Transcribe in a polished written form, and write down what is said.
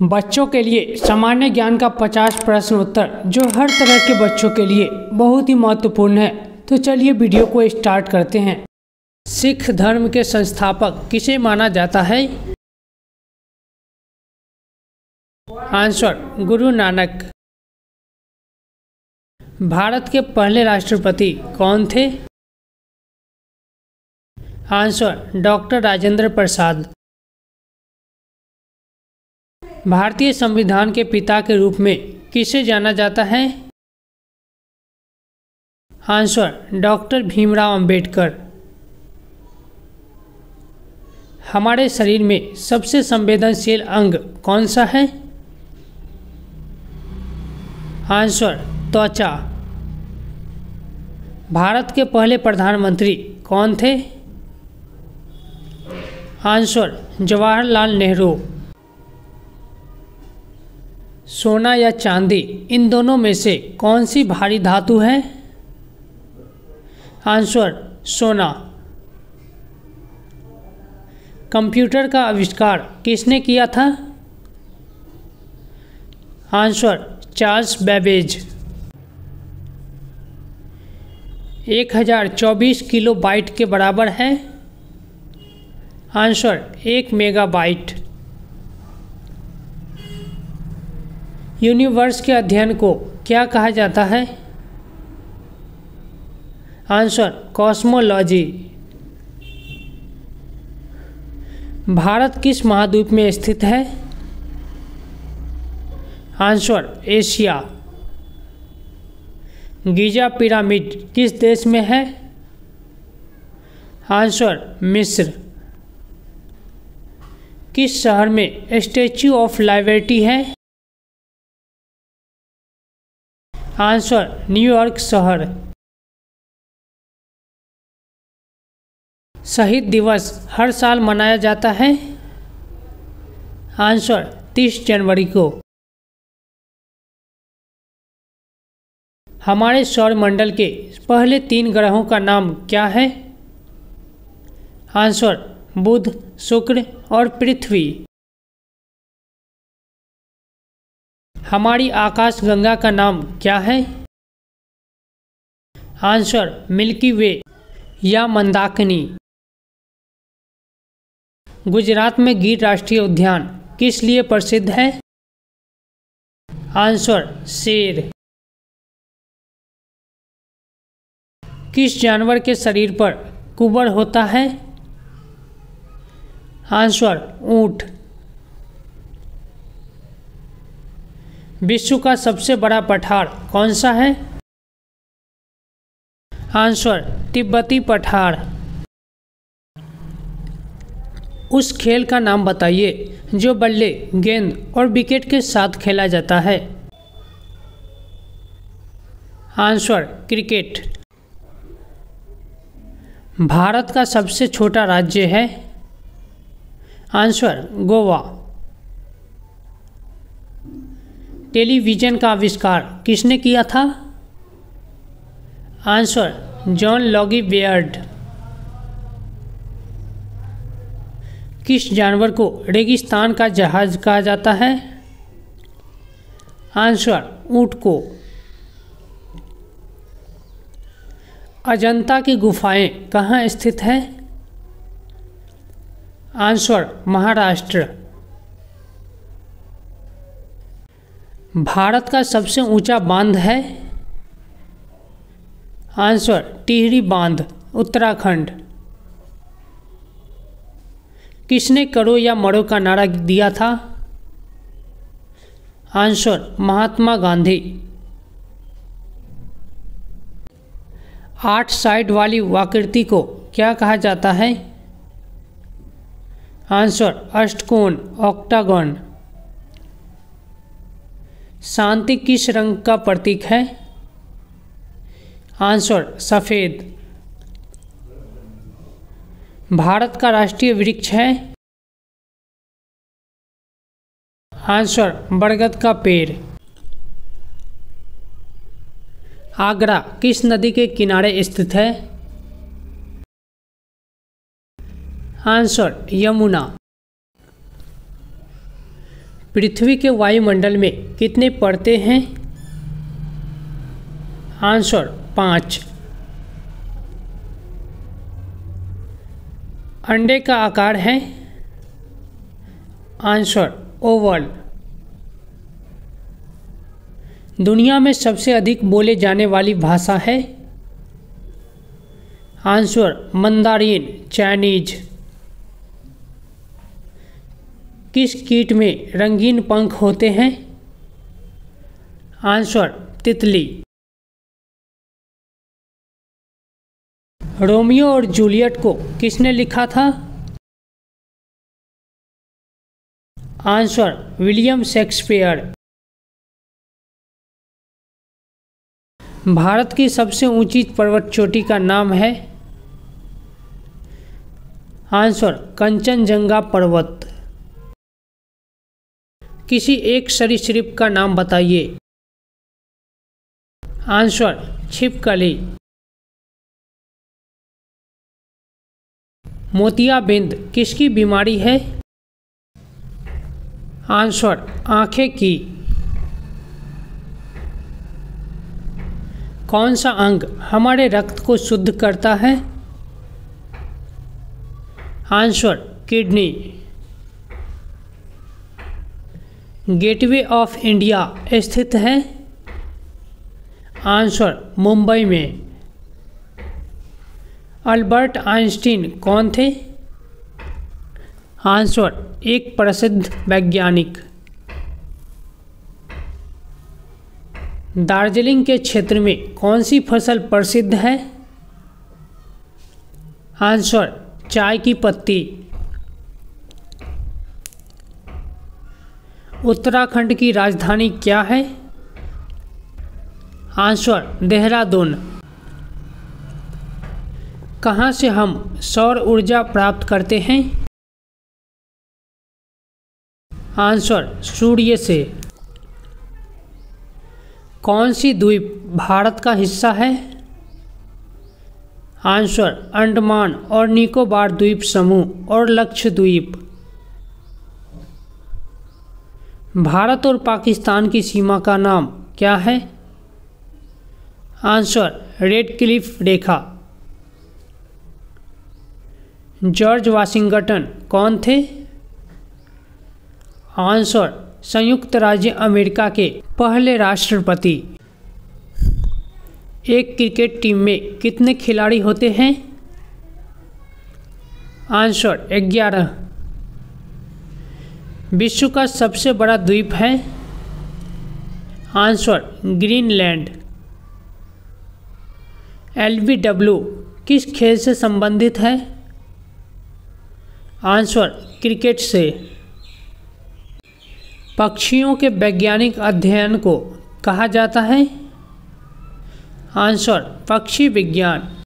बच्चों के लिए सामान्य ज्ञान का 50 प्रश्न उत्तर जो हर तरह के बच्चों के लिए बहुत ही महत्वपूर्ण है। तो चलिए वीडियो को स्टार्ट करते हैं। सिख धर्म के संस्थापक किसे माना जाता है? आंसर गुरु नानक। भारत के पहले राष्ट्रपति कौन थे? Answer doctor Rajendra Prasad. भारतीय संविधान के पिता के रूप में किसे जाना जाता है? Answer doctor Bhimrao Ambedkar. हमारे शरीर में सबसे संवेदनशील अंग कौन सा है? आंसर त्वचा। भारत के पहले प्रधानमंत्री कौन थे? आंसर जवाहरलाल नेहरू। सोना या चांदी इन दोनों में से कौन सी भारी धातु है? आंसर सोना। कंप्यूटर का आविष्कार किसने किया था? Answer Charles Babbage. 1024 kilo byte के बराबर है? Answer 1 megabyte. यूनिवर्स के अध्ययन को क्या कहा जाता है? Answer cosmology. भारत किस महाद्वीप में स्थित है? Answer Asia. गीजा पिरामिड किस देश में है? आंसर मिस्र। किस शहर में स्टैच्यू ऑफ लिबर्टी है? आंसर न्यूयॉर्क शहर। शहीद दिवस हर साल मनाया जाता है? आंसर 30 जनवरी को। हमारे सौरमंडल के पहले 3 ग्रहों का नाम क्या है? आंसर बुध, शुक्र और पृथ्वी। हमारी आकाशगंगा का नाम क्या है? आंसर मिल्की वे या मंदाकिनी। गुजरात में गिर राष्ट्रीय उद्यान किस लिए प्रसिद्ध है? आंसर शेर। किस जानवर के शरीर पर कुबर होता है? आंसर ऊंट। विश्व का सबसे बड़ा पठार कौन सा है? आंसर तिब्बती पठार। उस खेल का नाम बताइए जो बल्ले, गेंद और विकेट के साथ खेला जाता है। Answer cricket. भारत का सबसे छोटा राज्य है? आंसर गोवा। टेलीविज़न का आविष्कार किसने किया था? आंसर जॉन लॉगी बेयर्ड। किस जानवर को रेगिस्तान का जहाज कहा जाता है? आंसर ऊंट को। अजंता की गुफाएं कहाँ स्थित है? आंसर महाराष्ट्र। भारत का सबसे ऊंचा बांध है? आंसर टिहरी बांध, उत्तराखंड। किसने करो या मरो का नारा दिया था? आंसर महात्मा गांधी। 8 साइड वाली आकृति को क्या कहा जाता है? Answer अष्टकोण, octagon. शांति किस रंग का प्रतीक है? आंसर सफ़ेद। भारत का राष्ट्रीय वृक्ष है? आंसर बरगद का पेड़। आगरा किस नदी के किनारे स्थित है? आंसर यमुना। पृथ्वी के वायुमंडल में कितने परतें हैं? आंसर 5। अंडे का आकार है? Answer Oval. दुनिया में सबसे अधिक बोले जाने वाली भाषा है? Answer Mandarin Chinese. किस कीट में रंगीन पंख होते हैं? आंसर तितली। रोमियो और जूलियट को किसने लिखा था? Answer William Shakespeare. भारत की सबसे ऊंची पर्वत चोटी का नाम है? आंसर कंचनजंगा पर्वत। किसी एक सरीसृप का नाम बताइए। आंसर छिपकली। मोतियाबिंद किसकी बीमारी है? आंसर आंखें की। कौन सा अंग हमारे रक्त को शुद्ध करता है? Answer kidney. Gateway of India स्थित है? आंसर मुंबई में। अल्बर्ट आइंस्टीन कौन थे? आंसर एक प्रसिद्ध वैज्ञानिक। दार्जिलिंग के क्षेत्र में कौन सी फसल प्रसिद्ध है? आंसर चाय की पत्ती। उत्तराखंड की राजधानी क्या है? आंसर देहरादून। कहाँ से हम सौर ऊर्जा प्राप्त करते हैं? आंसर सूर्य से। कौन सी द्वीप भारत का हिस्सा है? आंसर अंडमान और निकोबार द्वीप समूह और लक्षद्वीप। भारत और पाकिस्तान की सीमा का नाम क्या है? आंसर रेड क्लिफ रेखा। जॉर्ज वाशिंगटन कौन थे? आंसर संयुक्त राज्य अमेरिका के पहले राष्ट्रपति। एक क्रिकेट टीम में कितने खिलाड़ी होते हैं? आंसर 11। विश्व का सबसे बड़ा द्वीप है? Answer Greenland. LBW किस खेल से संबंधित है? आंसर क्रिकेट से। पक्षियों के वैज्ञानिक अध्ययन को कहा जाता है? आंसर पक्षी विज्ञान।